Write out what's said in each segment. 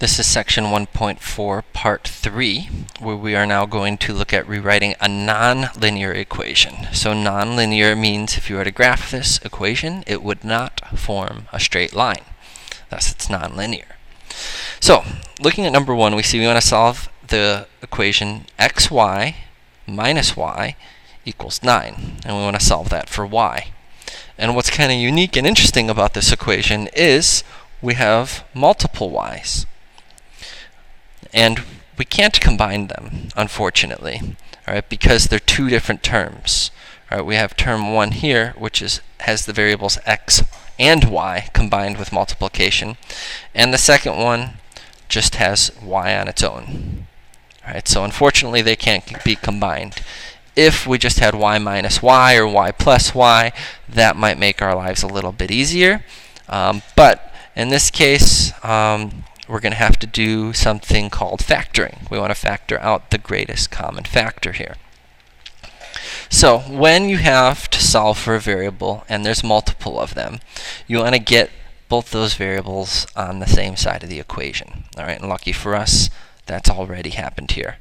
This is section 1.4, part 3, where we are now going to look at rewriting a nonlinear equation. So nonlinear means if you were to graph this equation, it would not form a straight line. Thus, it's nonlinear. So, looking at number 1, we see we want to solve the equation xy minus y equals 9, and we want to solve that for y. And what's kind of unique and interesting about this equation is we have multiple y's. And we can't combine them, unfortunately, because they're two different terms. We have term 1 here, which has the variables x and y combined with multiplication, and the second one just has y on its own. So unfortunately, they can't be combined. If we just had y minus y or y plus y, that might make our lives a little bit easier. But in this case, we're going to have to do something called factoring. We want to factor out the greatest common factor here. So when you have to solve for a variable and there's multiple of them, you want to get both those variables on the same side of the equation. And lucky for us, that's already happened here.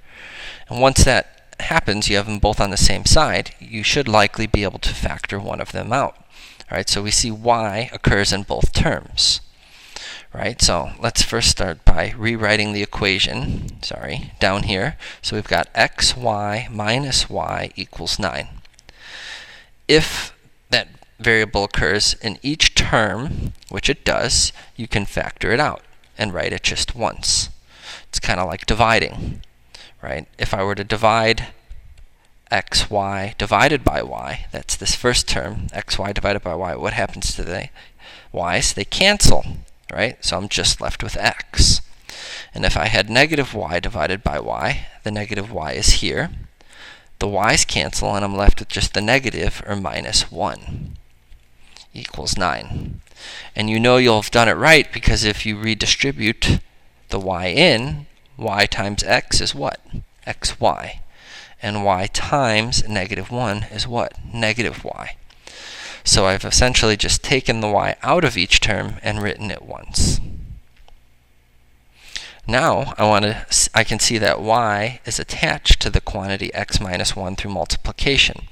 And once that happens, you have them both on the same side, you should likely be able to factor one of them out. So we see y occurs in both terms. So let's first start by rewriting the equation, down here. So we've got xy minus y equals 9. If that variable occurs in each term, which it does, you can factor it out and write it just once. It's kind of like dividing, If I were to divide xy divided by y, that's this first term, xy divided by y, what happens to the y's? They cancel. So I'm just left with x. And if I had negative y divided by y, the negative y is here. The y's cancel, and I'm left with just the negative, or minus 1, equals 9. And you know you'll have done it right, because if you redistribute the y in, y times x is what? xy. And y times negative 1 is what? Negative y. So I've essentially just taken the y out of each term and written it once. Now I can see that y is attached to the quantity x minus 1 through multiplication.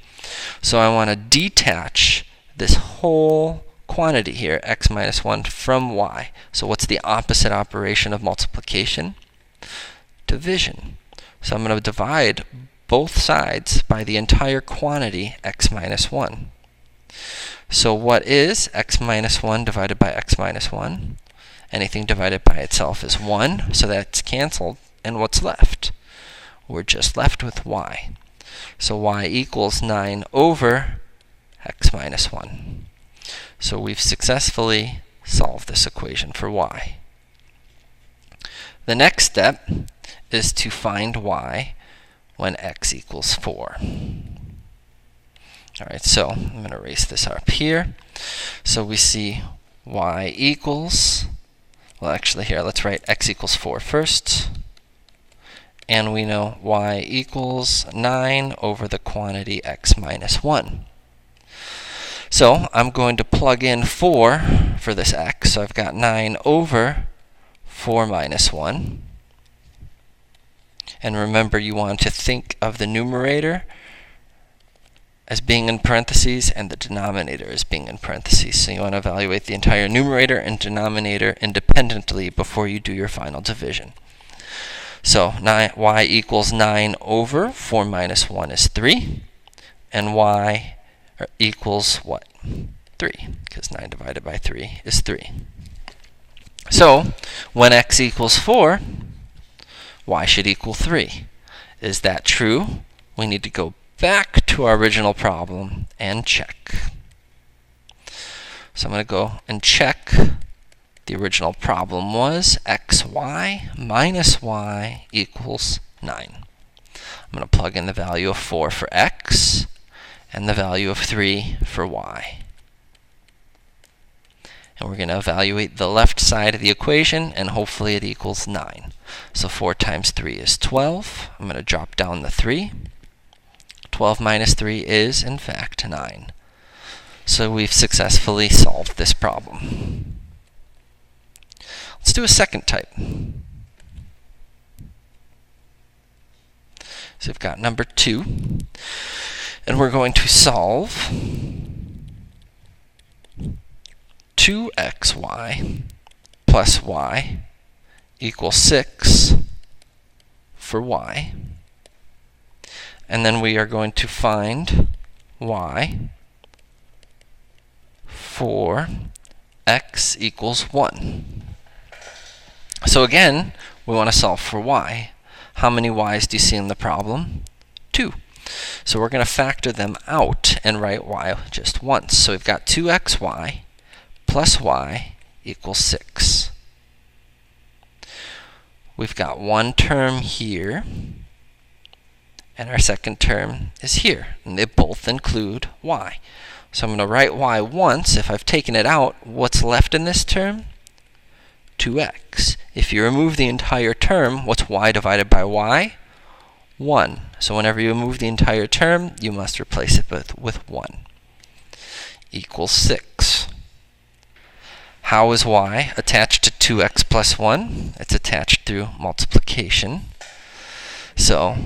So I want to detach this whole quantity here, x minus 1, from y. So what's the opposite operation of multiplication? Division. So I'm going to divide both sides by the entire quantity x minus 1. So what is x minus 1 divided by x minus 1? Anything divided by itself is 1, so that's canceled. And what's left? We're just left with y. So y equals 9 over x minus 1. So we've successfully solved this equation for y. The next step is to find y when x equals 4. So I'm going to erase this up here. So we see y equals, well actually here, let's write x equals 4 first. And we know y equals 9 over the quantity x minus 1. So I'm going to plug in 4 for this x. So I've got 9 over 4 minus 1. And remember, you want to think of the numerator as being in parentheses and the denominator as being in parentheses. So you want to evaluate the entire numerator and denominator independently before you do your final division. So y equals 9 over 4 minus 1 is 3. And y equals what? 3, because 9 divided by 3 is 3. So when x equals 4, y should equal 3. Is that true? We need to go back to our original problem and check. So I'm going to go and check. The original problem was xy minus y equals 9. I'm going to plug in the value of 4 for x and the value of 3 for y. And we're going to evaluate the left side of the equation, and hopefully it equals 9. So 4 times 3 is 12. I'm going to drop down the 3. 12 minus 3 is, in fact, 9. So we've successfully solved this problem. Let's do a second type. So we've got number 2. And we're going to solve 2xy plus y equals 6 for y. And then we are going to find y for x equals 1. So again, we want to solve for y. How many y's do you see in the problem? 2. So we're going to factor them out and write y just once. So we've got 2xy plus y equals 6. We've got one term here, and our second term is here, and they both include y. So I'm going to write y once. If I've taken it out, what's left in this term? 2x. If you remove the entire term, what's y divided by y? 1. So whenever you remove the entire term, you must replace it with 1. Equals 6. How is y attached to 2x plus 1? It's attached through multiplication. So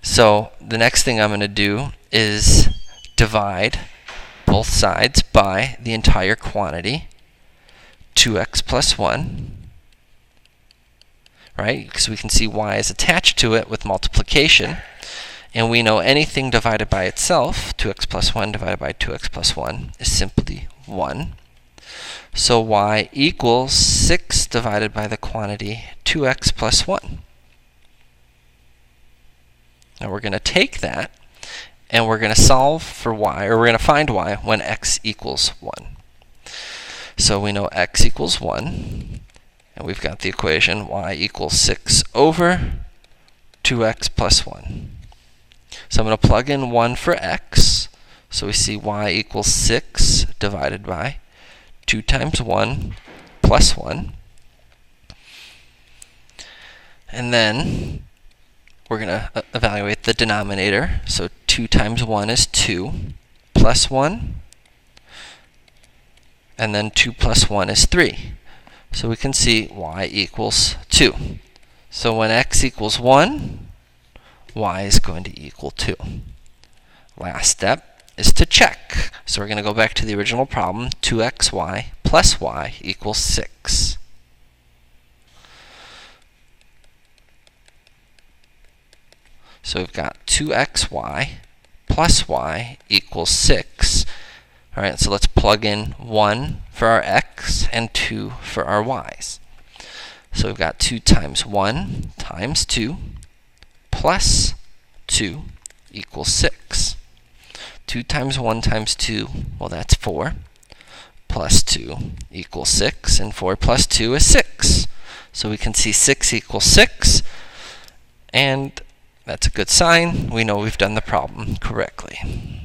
the next thing I'm going to do is divide both sides by the entire quantity, 2x plus 1. Right? Because we can see y is attached to it with multiplication. And we know anything divided by itself, 2x plus 1 divided by 2x plus 1, is simply 1. So y equals 6 divided by the quantity 2x plus 1. Now we're going to take that and we're going to solve for y, or we're going to find y when x equals 1. So we know x equals 1. And we've got the equation y equals 6 over 2x plus 1. So I'm going to plug in 1 for x. So we see y equals 6 divided by 2 times 1 plus 1. And then we're going to evaluate the denominator. So 2 times 1 is 2 plus 1. And then 2 plus 1 is 3. So we can see y equals 2. So when x equals 1, y is going to equal 2. Last step is to check. So we're going to go back to the original problem, 2xy plus y equals 6. So we've got 2xy plus y equals 6. All right, so let's plug in 1 for our x and 2 for our y's. So we've got 2 times 1 times 2 plus 2 equals 6. 2 times 1 times 2, well, that's 4, plus 2 equals 6, and 4 plus 2 is 6. So we can see 6 equals 6, and that's a good sign. We know we've done the problem correctly.